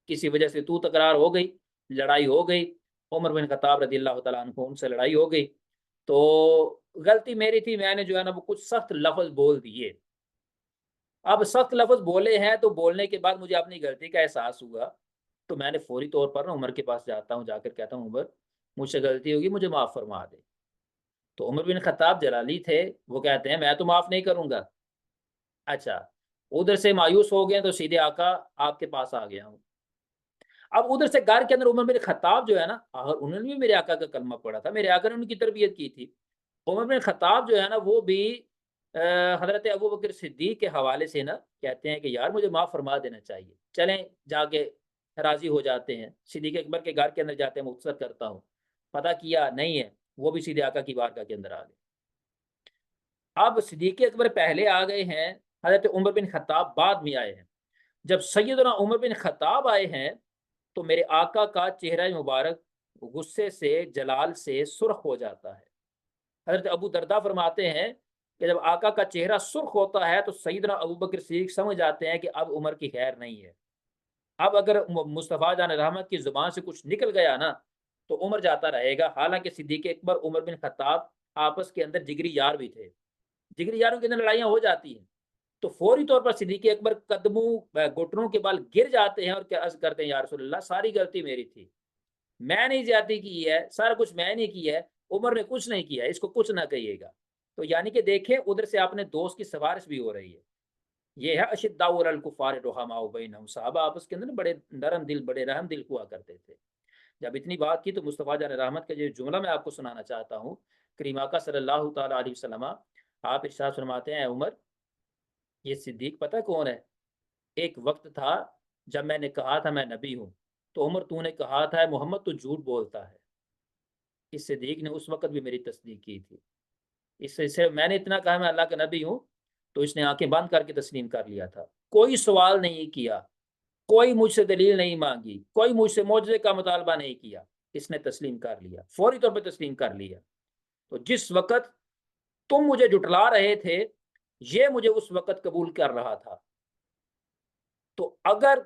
किसी वजह से तू तकरार हो गई, लड़ाई हो गई। उमर बिन खत्ताब रज़ियल्लाहु तआला अन्हु उनसे लड़ाई हो गई। तो गलती मेरी थी, मैंने जो है ना वो कुछ सख्त लफ्ज़ बोल दिए। अब सख्त लफ्ज़ बोले हैं तो बोलने के बाद मुझे अपनी गलती का एहसास हुआ। तो मैंने फ़ौरी तौर पर ना उमर के पास जाता हूँ, जाकर कहता हूँ, उमर मुझसे गलती होगी, मुझे माफ़ फ़रमा दे। तो उमर बिन खत्ताब जलाली थे, वो कहते हैं मैं तो माफ़ नहीं करूँगा। अच्छा, उधर से मायूस हो गए तो सीधे आका आपके पास आ गया हूँ। अब उधर से घर के अंदर उमर बिन खत्ताब जो है ना, उन्होंने भी मेरे आका का कलमा पढ़ा था, मेरे आका ने उनकी तरबियत की थी। उमर बिन खत्ताब जो है ना वो भी हज़रत अबू बकर सिद्दीक़ के हवाले से ना कहते हैं कि यार मुझे माफ़ फ़रमा देना चाहिए। चलें जाके राज़ी हो जाते हैं। सिद्दीक़ अकबर के घर के अंदर जाते हैं, मुख्तसर करता हूँ। पता किया नहीं है, वो भी सीधे आका की बारगाह के अंदर आ गए। अब सिद्दीक़ अकबर पहले आ गए हैं, हज़रत उमर बिन खत्ताब बाद में आए हैं। जब सैयदना उमर बिन खत्ताब आए हैं, तो मेरे आका का चेहरा मुबारक गुस्से से, जलाल से सुर्ख हो जाता है। हज़रत अबू दरदा फरमाते हैं कि जब आका का चेहरा सुर्ख होता है, तो सैयदना अबू बकर सिद्दीक़ समझ जाते हैं कि अब उमर की खैर नहीं है। अब अगर मुस्तफ़ा जान रहमत की ज़ुबान से कुछ निकल गया ना, तो उमर जाता रहेगा। हालाँकि सिद्दीक़ अकबर, उमर बिन खत्ताब आपस के अंदर जिगरी यार भी थे। जिगरी यारों के अंदर लड़ाइयाँ हो जाती हैं। तो फौरी तौर पर सिद्दीक़ अकबर कदमों घुटनों के बल गिर जाते हैं और क्या अर्ज़ करते हैं, या रसूल अल्लाह सारी गलती मेरी थी। मैंने ही ज़्यादती की है, सारा कुछ मैंने किया है, उमर ने कुछ नहीं किया है, इसको कुछ ना कहिएगा। तो यानी कि देखें उधर से अपने दोस्त की सिफ़ारिश भी हो रही है। ये है अशिद्दाउ अलल कुफ़ार रुहमाउ बैनहुम, सहाबा आपस के अंदर बड़े नरम दिल, बड़े रहम दिल हुआ करते थे। जब इतनी बात की तो मुस्तफ़ा जान रहमत का जो जुमला मैं आपको सुनाना चाहता हूँ, करीम आका सल्लल्लाहु तआला अलैहि वसल्लम आप इरशाद फरमाते हैं, उमर ये सिद्दीक पता कौन है? एक वक़्त था जब मैंने कहा था मैं नबी हूँ, तो उमर तूने कहा था मोहम्मद तू झूठ बोलता है। इस सिद्दीक ने उस वक़्त भी मेरी तस्दीक की थी। इससे मैंने इतना कहा मैं अल्लाह का नबी हूँ, तो इसने आँखें बंद करके तस्लीम कर लिया था। कोई सवाल नहीं किया, कोई मुझसे दलील नहीं माँगी, कोई मुझसे मौजज़े का मुतालबा नहीं किया। इसने तस्लीम कर लिया, फ़ौरी तौर पे तस्लीम कर लिया। तो जिस वक़्त तुम मुझे झुठला रहे थे, ये मुझे उस वक़्त कबूल कर रहा था। तो अगर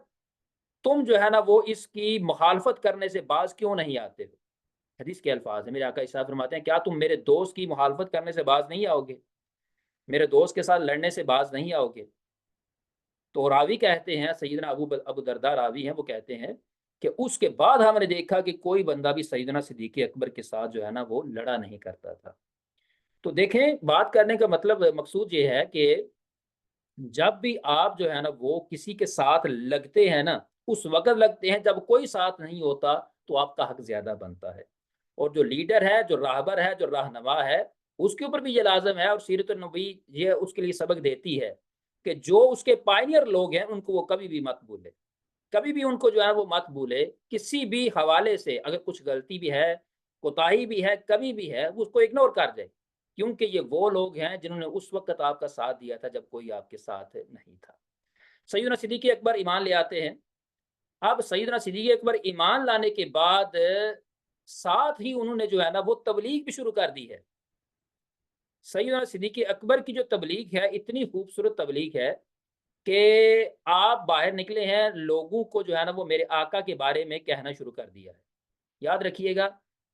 तुम जो है ना वो इसकी मुखालफत करने से बाज़ क्यों नहीं आते हो? हदीस के अल्फाज़ हैं, मेरे आका इरशाद फरमाते हैं, क्या तुम मेरे दोस्त की मुखालफत करने से बाज़ नहीं आओगे? मेरे दोस्त के साथ लड़ने से बाज़ नहीं आओगे? तो रावी कहते हैं, सैयदना अबू दरदा रावी हैं, वो कहते हैं कि उसके बाद हमने देखा कि कोई बंदा भी सैयदना सिद्दीक़ अकबर के साथ जो है ना वो लड़ा नहीं करता था। तो देखें, बात करने का मतलब मकसूद ये है कि जब भी आप जो है ना वो किसी के साथ लगते हैं ना, उस वक़्त लगते हैं जब कोई साथ नहीं होता, तो आपका हक ज़्यादा बनता है। और जो लीडर है, जो राहबर है, जो रहनुमा है, उसके ऊपर भी ये लाज़िम है और सीरत-उन-नबी ये उसके लिए सबक देती है कि जो उसके पायनियर लोग हैं, उनको वो कभी भी मत भूले। कभी भी उनको जो है वो मत भूले, किसी भी हवाले से अगर कुछ गलती भी है, कोताही भी है, कभी भी है, वो उसको इग्नोर कर दें। क्योंकि ये वो लोग हैं जिन्होंने उस वक़्त आपका साथ दिया था जब कोई आपके साथ नहीं था। सैयदना सिद्दीक़ अकबर ईमान ले आते हैं। अब सैयदना सिद्दीक़ अकबर ईमान लाने के बाद साथ ही उन्होंने जो है ना वो तबलीग भी शुरू कर दी है। सैयदना सिद्दीक़ अकबर की जो तबलीग है, इतनी खूबसूरत तबलीग है कि आप बाहर निकले हैं, लोगों को जो है ना वो मेरे आका के बारे में कहना शुरू कर दिया है। याद रखिएगा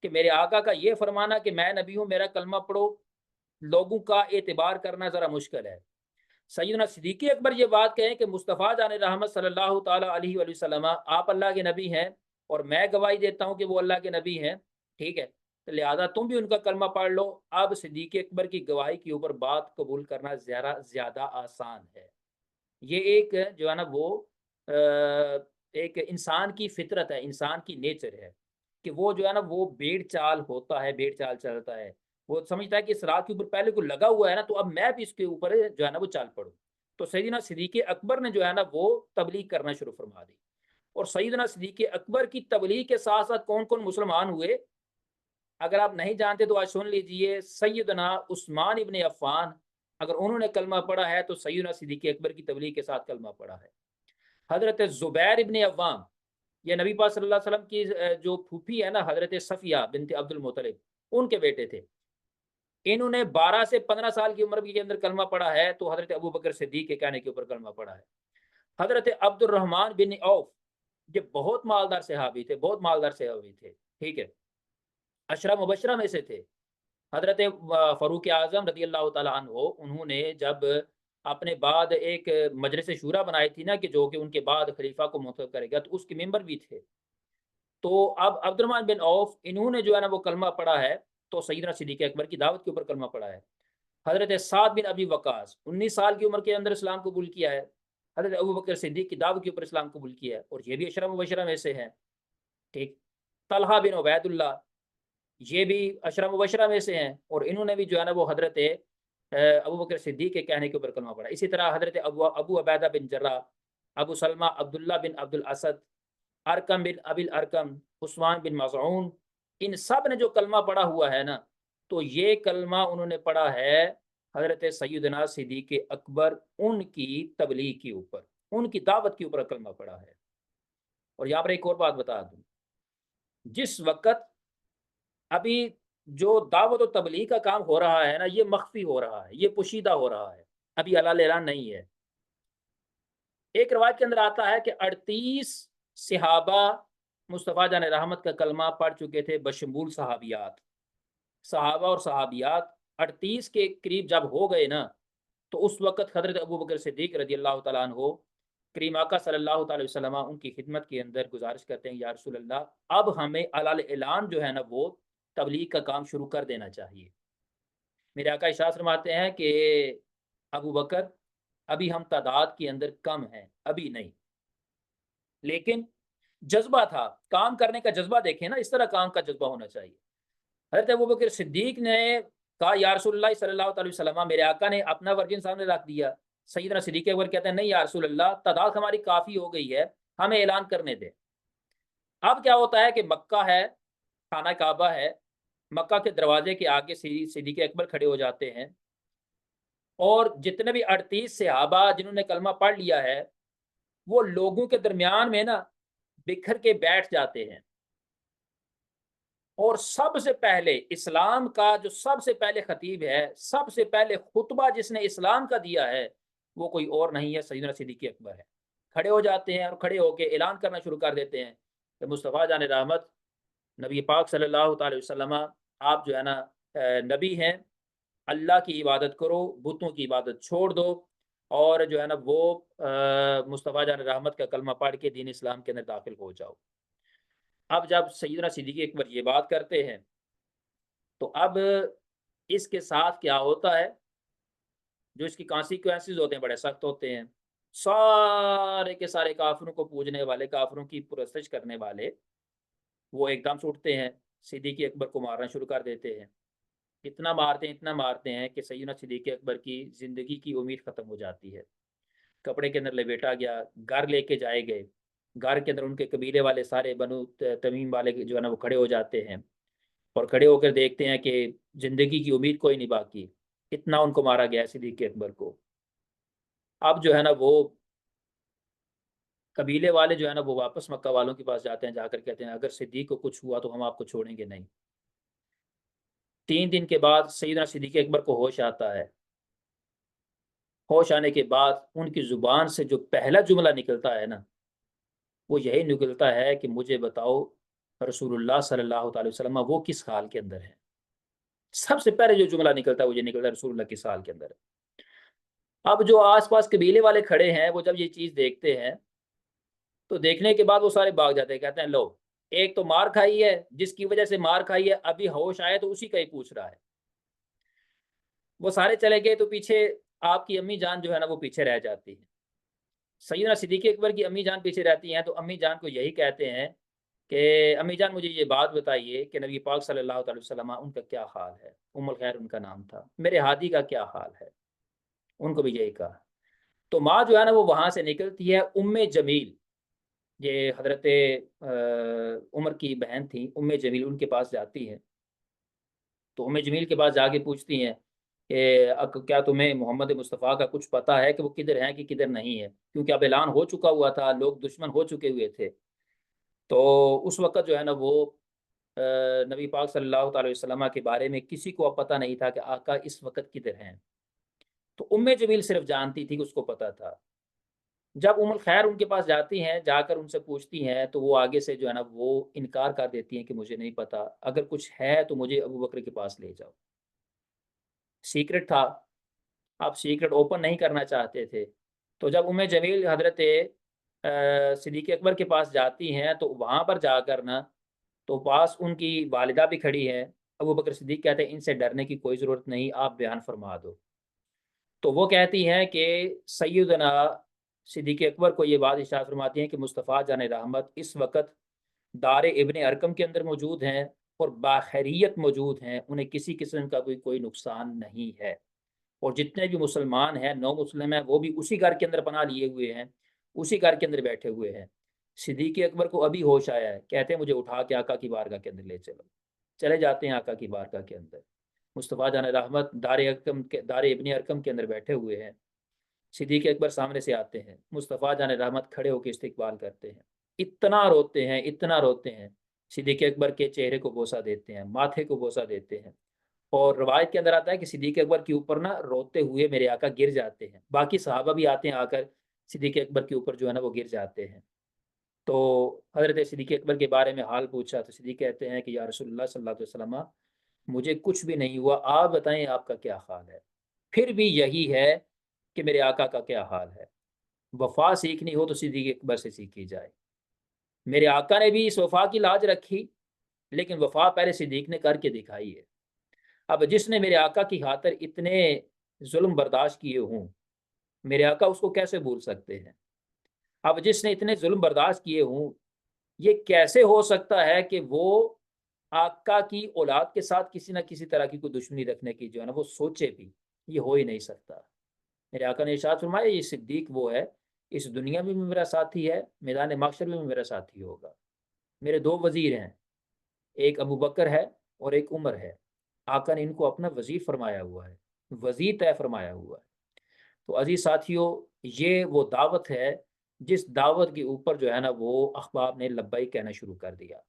कि मेरे आका का ये फरमाना कि मैं नबी हूँ, मेरा कलमा पढ़ो, लोगों का एतबार करना ज़रा मुश्किल है। सैयदना सिद्दीक़ अकबर ये बात कहें कि मुस्तफ़ा जान रहमत सल्लल्लाहु ताला अलैहि वसल्लम आप अल्लाह के नबी हैं और मैं गवाही देता हूँ कि वो अल्लाह के नबी हैं, ठीक है, तो लिहाजा तुम भी उनका कलमा पढ़ लो। अब सिद्दीक अकबर की गवाही के ऊपर बात कबूल करना ज़्यादा आसान है। ये एक जो है ना वो एक इंसान की फितरत है, इंसान की नेचर है कि वो जो है ना वो भेड़ चाल होता है, भेड़ चाल चलता है। वो समझता है कि इस रात के ऊपर पहले कोई लगा हुआ है ना, तो अब मैं भी इसके ऊपर जो है ना वो चाल पड़ूँ। तो सैयदना सिद्दीक अकबर ने जो है ना वो तबलीग करना शुरू फरमा दी। और सैयदना सिद्दीक अकबर की तबलीग के साथ-साथ कौन-कौन मुसलमान हुए, अगर आप नहीं जानते तो आज सुन लीजिए। सैयदना उस्मान इब्न अफ़्फ़ान, अगर उन्होंने कलमा पढ़ा है तो सैयदना सिद्दीक अकबर की तबलीग के साथ कलमा पढ़ा है। हज़रत ज़ुबैर इब्न अव्वाम, ये नबी पाक सल्लल्लाहु अलैहि वसल्लम की जो फूफी है ना, हज़रत सफ़िया बिन्त अब्दुल मुत्तलिब, उनके बेटे थे। इन्होंने 12 से 15 साल की उम्र के अंदर कलमा पढ़ा है, तो हज़रत अबू बकर सिद्दीक के कहने के ऊपर कलमा पढ़ा है। हज़रत अब्दुर्रहमान बिन औफ, ये बहुत मालदार सहाबी थे, बहुत मालदार सहाबी थे, ठीक है। अशरा मुबशरा में से थे। हज़रत फ़ारूक आज़म रज़ी अल्लाह तआला अन्हु, उन्होंने जब अपने बाद एक मजलिस शूरा बनाई थी ना, कि जो कि उनके बाद खलीफा को मुंतखब करेगा, तो उसके मेंबर भी थे। तो अब अब्दुर्रहमान बिन औफ, इन्होंने जो है ना वो कलमा पढ़ा है, तो सैयदना सिद्दीक़ अकबर की दावत के ऊपर कलमा पढ़ा है। हज़रत साद बिन अबी वक़ास, 19 साल की उम्र के अंदर इस्लाम कबूल किया है। हज़रत अबू बकर सिद्दीक़ की दावत के ऊपर इस्लाम कबूल किया है, और ये भी अशरा मुबशरा में से हैं, ठीक। तलहा बिन उबैदुल्लाह, ये भी अशरा मुबशरा में से हैं, और इन्होंने भी जो है ना वो हज़रत अबू बकर सिद्दीक़ के कहने के ऊपर कलमा पढ़ा। इसी तरह हज़रत अबू उबैदा बिन जर्राह, अबू सलमा अब्दुल्लाह बिन अब्दुल असद, अरकम बिन अबिल अरकम, उस्मान बिन मज़ऊन, इन सब ने जो कलमा पढ़ा हुआ है ना, तो ये कलमा उन्होंने पढ़ा है हज़रत सैयदना सिद्दीक़ अकबर, उनकी तबलीग के ऊपर, उनकी दावत के ऊपर कलमा पढ़ा है। और यहाँ पर एक और बात बता दूँ, जिस वक़्त अभी जो दावत और तबलीग का काम हो रहा है ना, ये मख्फ़ी हो रहा है, ये पोशीदा हो रहा है, अभी ऐलान नहीं है। एक रिवायत के अंदर आता है कि 38 सहाबा मुस्तफ़ा जान रहमत का कलमा पढ़ चुके थे, बशमूल सहाबियात। सहाबा और सहाबियात 38 के करीब जब हो गए ना, तो उस वक़्त हज़रत अबू बकर सिद्दीक़ रज़ियल्लाहु तआला अन्हु, करीम आका सल्लल्लाहु अलैहि वसल्लम उनकी खिदमत के अंदर गुज़ारिश करते हैं, या रसूल अल्लाह, अब हमें अलाल ऐलान जो है ना वो तबलीग का काम शुरू कर देना चाहिए। मेरे आका इरशाद फरमाते हैं कि अबू बकर, अभी हम तादाद के अंदर कम हैं, अभी नहीं। लेकिन जज़्बा था, काम करने का जज़्बा देखें ना, इस तरह काम का जज़्बा होना चाहिए। हज़रत अबू बकर सिद्दीक़ ने कहा, या रसूलल्लाह सल्लल्लाहु अलैहि वसल्लम, मेरे आका ने अपना वर्ज़न सामने रख दिया। सैयदना सिद्दीक़ अकबर कहते हैं, नहीं या रसूल अल्लाह, तादाद हमारी काफ़ी हो गई है, हमें ऐलान करने दें। अब क्या होता है कि मक्का है, खाना काबा है, मक्का के दरवाजे के आगे सिद्दीक़ अकबर खड़े हो जाते हैं, और जितने भी 38 सहाबा जिन्होंने कलमा पढ़ लिया है, वो लोगों के दरमियान में ना बिखर के बैठ जाते हैं। और सबसे पहले इस्लाम का जो सबसे पहले खतीब है, सबसे पहले खुतबा जिसने इस्लाम का दिया है, वो कोई और नहीं है, सैयदना सिद्दीक़ अकबर है। खड़े हो जाते हैं और खड़े होके ऐलान करना शुरू कर देते हैं कि मुस्तफ़ा जान रहमत, नबी पाक सल्लल्लाहु अलैहि वसल्लम, आप जो है ना नबी हैं, अल्लाह की इबादत करो, बुतों की इबादत छोड़ दो, और जो है ना वो मुस्तफ़ा जान रहमत का कलमा पढ़ के दीन इस्लाम के अंदर दाखिल हो जाओ। अब जब सैयदना सिद्दीक़ अकबर ये बात करते हैं, तो अब इसके साथ क्या होता है, जो इसकी कॉन्सिक्वेंसेस होते हैं बड़े सख्त होते हैं। सारे के सारे काफ़िरों को पूजने वाले, काफ़िरों की पुरस्तिश करने वाले, वो एकदम से उठते हैं, सिद्दीक़ अकबर को मारना शुरू कर देते हैं। इतना मारते हैं कि सैयदना सिद्दीक़ अकबर की ज़िंदगी की उम्मीद ख़त्म हो जाती है। कपड़े के अंदर लपेटा गया, घर लेके जाए गए। घर के अंदर उनके कबीले वाले सारे बनु तमीम वाले जो है ना वो खड़े हो जाते हैं, और खड़े होकर देखते हैं कि ज़िंदगी की उम्मीद कोई नहीं बाकी। इतना उनको मारा गया है सिद्दीक़ अकबर को। अब जो है ना वो कबीले वाले जो है ना वो वापस मक्का वालों के पास जाते हैं, जाकर कहते हैं, अगर सिद्दीक़ को कुछ हुआ तो हम आपको छोड़ेंगे नहीं। 3 दिन के बाद सैयदना सिद्दीक़ अकबर को होश आता है। होश आने के बाद उनकी ज़ुबान से जो पहला जुमला निकलता है ना, वो यही निकलता है कि मुझे बताओ, रसूलुल्लाह सल्लल्लाहु अलैहि वसल्लम वो किस हाल के अंदर है। सबसे पहले जो जुमला निकलता है वो ये निकलता है, रसूलुल्लाह किस हाल के अंदर है। अब जो आस-पास कबीले वाले खड़े हैं, वो जब ये चीज़ देखते हैं, तो देखने के बाद वो सारे भाग जाते हैं, कहते हैं लो, एक तो मार खाई है, जिसकी वजह से मार खाई है, अभी होश आया तो उसी का ही पूछ रहा है। वो सारे चले गए तो पीछे आपकी अम्मी जान जो है ना वो पीछे रह जाती है। सैयदना सिद्दीक़ अकबर की अम्मी जान पीछे रहती हैं, तो अम्मी जान को यही कहते हैं कि अम्मी जान मुझे ये बात बताइए कि नबी पाक सल्लल्लाहु अलैहि वसल्लम उनका क्या हाल है। उम्मुल खैर उनका नाम था। मेरे हादी का क्या हाल है, उनको भी यही कहा। तो माँ जो है ना वो वहां से निकलती है। उम्मे जमील, ये हजरत उमर की बहन थी, उम्मे जमील उनके पास जाती है। तो उम्मे जमील के पास जाके पूछती हैं कि क्या तुम्हें मोहम्मद मुस्तफ़ा का कुछ पता है कि वो किधर है कि किधर नहीं है, क्योंकि अब ऐलान हो चुका हुआ था, लोग दुश्मन हो चुके हुए थे। तो उस वक़्त जो है ना वो नबी पाक सल्लल्लाहु अलैहि वसल्लम के बारे में किसी को अब पता नहीं था कि आका इस वक़्त किधर हैं। तो उम्मे जमील सिर्फ जानती थी कि उसको पता था। जब उम्मुल खैर उनके पास जाती हैं, जाकर उनसे पूछती हैं, तो वो आगे से जो है ना वो इनकार कर देती हैं कि मुझे नहीं पता, अगर कुछ है तो मुझे अबू बकर के पास ले जाओ। सीक्रेट था, आप सीक्रेट ओपन नहीं करना चाहते थे। तो जब उम्मे जमील हजरत सिद्दीक़ अकबर के पास जाती हैं, तो वहाँ पर जाकर ना, तो पास उनकी वालिदा भी खड़ी है। अबू बकर सिद्दीक़ कहते हैं इनसे डरने की कोई ज़रूरत नहीं, आप बयान फरमा दो। तो वो कहती हैं कि सैयदना सिद्दीक़ अकबर को ये बात इरशाद फरमाती हैं कि मुस्तफ़ा जान रहमत इस वक़्त दार इब्न अरकम के अंदर मौजूद हैं और बाखैरियत मौजूद हैं, उन्हें किसी किस्म का भी कोई नुकसान नहीं है। और जितने भी मुसलमान हैं, नौ मुस्लिम हैं, वो भी उसी घर के अंदर पनाह लिए हुए हैं, उसी घर के अंदर बैठे हुए हैं। सिद्दीक़ अकबर को अभी होश आया है, कहते हैं मुझे उठा के आका की बारगाह के अंदर ले चलो। चले जाते हैं आका की बारगाह के अंदर। मुस्तफ़ा जान रहमत दार इब्न अरकम के अंदर बैठे हुए हैं। सिद्दीक़ अकबर सामने से आते हैं, मुस्तफ़ा जान रहमत खड़े होकर इस्तकबाल करते हैं। इतना रोते हैं, इतना रोते हैं। सिद्दीक़ अकबर के चेहरे को बोसा देते हैं, माथे को बोसा देते हैं। और रवायत के अंदर आता है कि सिद्दीक़ अकबर के ऊपर ना रोते हुए मेरे आका गिर जाते हैं। बाकी सहाबा भी आते हैं, आकर सिद्दीक़ अकबर के ऊपर जो है ना वो गिर जाते हैं। तो हज़रत सिद्दीक़ अकबर के बारे में हाल पूछा, तो सिद्दीक़ कहते हैं कि या रसूलल्लाह सल्लल्लाहु अलैहि वसल्लम, मुझे कुछ भी नहीं हुआ, आप बताएं आपका क्या हाल है। फिर भी यही है कि मेरे आका का क्या हाल है। वफ़ा सीखनी हो तो सिद्दीक़ अकबर से सीखी जाए। मेरे आका ने भी इस वफ़ा की लाज रखी, लेकिन वफ़ा पहले सिद्दीक़ ने करके दिखाई है। अब जिसने मेरे आका की खातिर इतने जुल्म बर्दाश्त किए हों, मेरे आका उसको कैसे भूल सकते हैं। अब जिसने इतने जुल्म बर्दाश्त किए हों, ये कैसे हो सकता है कि वो आका की औलाद के साथ किसी न किसी तरह की कोई दुश्मनी रखने की जो है ना वो सोचे भी। ये हो ही नहीं सकता। मेरे आका ने इरशाद फरमाया, ये सिद्दीक वो है, इस दुनिया में भी मेरा साथी है, मैदान महशर में भी मेरा साथी होगा। मेरे दो वज़ीर हैं, एक अबू बकर है और एक उमर है। आका ने इनको अपना वज़ीर फरमाया हुआ है, वज़ीर तय फरमाया हुआ है। तो अज़ीज़ साथियों, ये वो दावत है जिस दावत के ऊपर जो है ना वो अख़बार ने लब्बैक कहना शुरू कर दिया।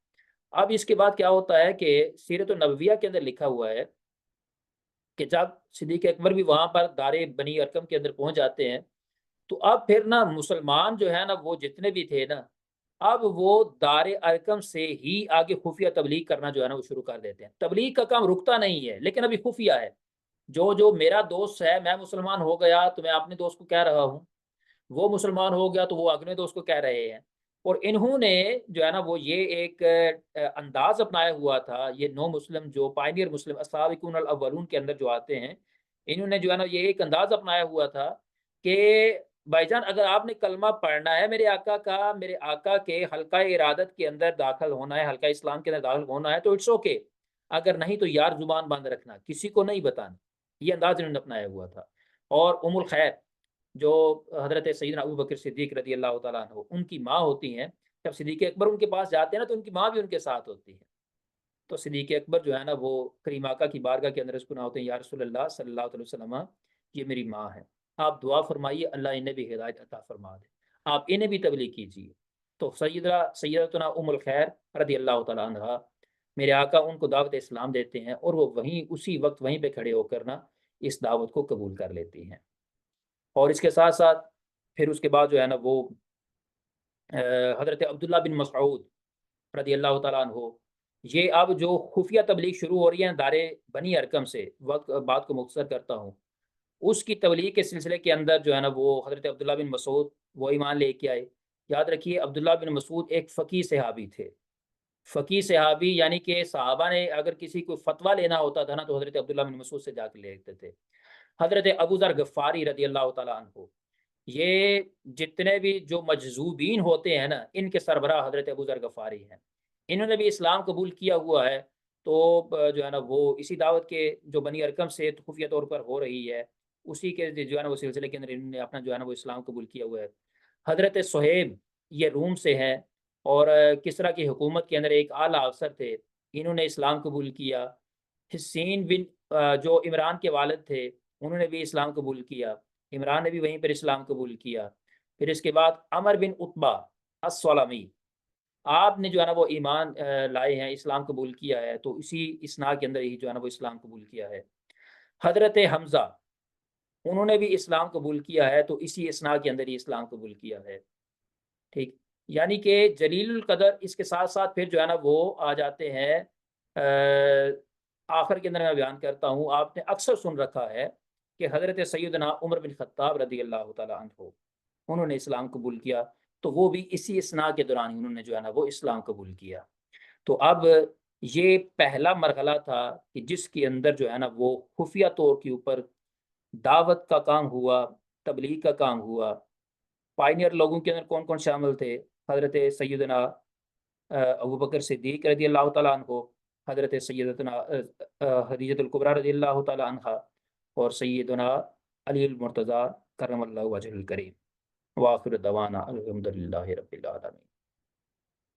अब इसके बाद क्या होता है कि सीरत नबविया के अंदर लिखा हुआ है कि जब सिद्दीक़ अकबर भी वहाँ पर दारे बनी अरकम के अंदर पहुँच जाते हैं, तो अब फिर ना मुसलमान जो है ना वो जितने भी थे ना, अब वो दारे अरकम से ही आगे खुफिया तबलीग करना जो है ना वो शुरू कर देते हैं। तबलीग का काम रुकता नहीं है, लेकिन अभी खुफिया है। जो जो मेरा दोस्त है, मैं मुसलमान हो गया तो मैं अपने दोस्त को कह रहा हूँ, वो मुसलमान हो गया तो वो अगले दोस्त को कह रहे हैं। और इन्होंने जो है ना वो ये एक अंदाज अपनाया हुआ था, ये नौ मुस्लिम जो पायनियर मुस्लिम अस्साबिकून अल अव्वलून के अंदर जो आते हैं, इन्होंने जो है ना ये एक अंदाज अपनाया हुआ था कि भाईजान अगर आपने कलमा पढ़ना है मेरे आका का, मेरे आका के हल्का इरादत के अंदर दाखिल होना है, हल्का इस्लाम के अंदर दाखिल होना है तो इट्स ओके, अगर नहीं तो यार जुबान बंद रखना, किसी को नहीं बताना। ये अंदाज इन्होंने अपनाया हुआ था। और उम्मुल खैर जो हज़रत सैयदना अबू बकर सिद्दीक़ रज़ी अल्लाह तआला अन्हु उनकी माँ होती हैं, जब सिद्दीक़ अकबर उनके पास जाते हैं ना तो उनकी माँ भी उनके साथ होती है। तो सिद्दीक़ अकबर जो है ना वो करीम आका की बारगाह के अंदर उसको ना होते हैं, या रसूलल्लाह सल्लल्लाहु अलैहि वसल्लम, ये मेरी माँ है, आप दुआ फरमाइए अल्लाह इन्हें भी हिदायत अता फरमा दे, आप इन्हें भी तबलीग कीजिए। तो सैयदतुना उम्मुल खैर रज़ी अल्लाह तआला अन्हा, मेरे आका उनको दावत इस्लाम देते हैं और वो वहीं उसी वक़्त वहीं पे खड़े होकर ना इस दावत को कबूल कर लेती हैं। और इसके साथ-साथ फिर उसके बाद जो है ना वो हज़रत अब्दुल्ला बिन मसऊद रज़ी अल्लाह तआला अन्हु, ये अब जो खुफिया तबलीग शुरू हो रही है दारे बनी अरकम से, वक़्त बात को मुख्तसर करता हूँ। उसकी तबलीग के सिलसिले के अंदर जो है ना वो हज़रत अब्दुल्ला बिन मसूद वो ईमान लेके आए। याद रखिए अब्दुल्ला बिन मसूद एक फ़कीह सहाबी थे। फ़कीह सहाबी यानी कि सहाबा ने अगर किसी को फतवा लेना होता था ना तो हज़रत अब्दुल्लाह बिन मसूद से जाके लेते थे। हज़रत अबू ज़र गफ़ारी रज़ी अल्लाह तआला अन्हु, ये जितने भी जो मजज़ूबीन होते हैं ना, इनके सरबराह हज़रत अबू ज़र गफ़ारी हैं। इन्होंने भी इस्लाम कबूल किया हुआ है, तो जो है ना वो इसी दावत के जो बनी अरकम से खुफिया तौर पर हो रही है, उसी के जो है ना वो सिलसिले के अंदर इन्होंने अपना जो है ना वो इस्लाम कबूल किया हुआ है। हज़रत सुहैब ये रूम से हैं और किस्रा की हुकूमत के अंदर एक आला अफ़सर थे, इन्होंने इस्लाम कबूल किया। हिस्सीन बिन जो इमरान के वालिद थे, उन्होंने भी इस्लाम कबूल किया। इमरान ने भी वहीं पर इस्लाम कबूल किया। फिर इसके बाद अमर बिन उतबा अस्सलमी, आपने जो है ना वो ईमान लाए हैं, इस्लाम कबूल किया है, तो इसी इसना के अंदर ही जो है ना वो इस्लाम कबूल किया है। हज़रत हमज़ा, उन्होंने भी इस्लाम कबूल किया है, तो इसी इसना के अंदर ही इस्लाम कबूल किया है। ठीक, यानी कि जलीलुल कदर इसके साथ-साथ फिर जो है ना वो आ जाते हैं आखिर के अंदर मैं बयान करता हूँ, आपने अक्सर सुन रखा है कि हज़रत सैयदना उमर बिन खत्ताब रज़ी अल्लाह तआला अन्हु, उन्होंने इस्लाम कबूल किया, तो वो भी इसी इसना के दौरान ही उन्होंने जो है ना वो इस्लाम कबूल किया। तो अब ये पहला मरहला था कि जिसके अंदर जो है ना वो खुफिया तौर के ऊपर दावत का काम हुआ, तबलीग का काम हुआ। पायनियर लोगों के अंदर कौन-कौन शामिल थे? हज़रत सैयदना अबू बकर सिद्दीक़ रज़ी अल्लाह तआला अन्हु, हज़रत सैयदतुना खदीजतुल कुबरा रज़ी अल्लाह तआला अन्हा और सैयदना अली अल मुर्तज़ा करमल्लाहु वजहुल करीम। व आखिर दवाना अल हम्दुलिल्लाहि रब्बिल आलमीन।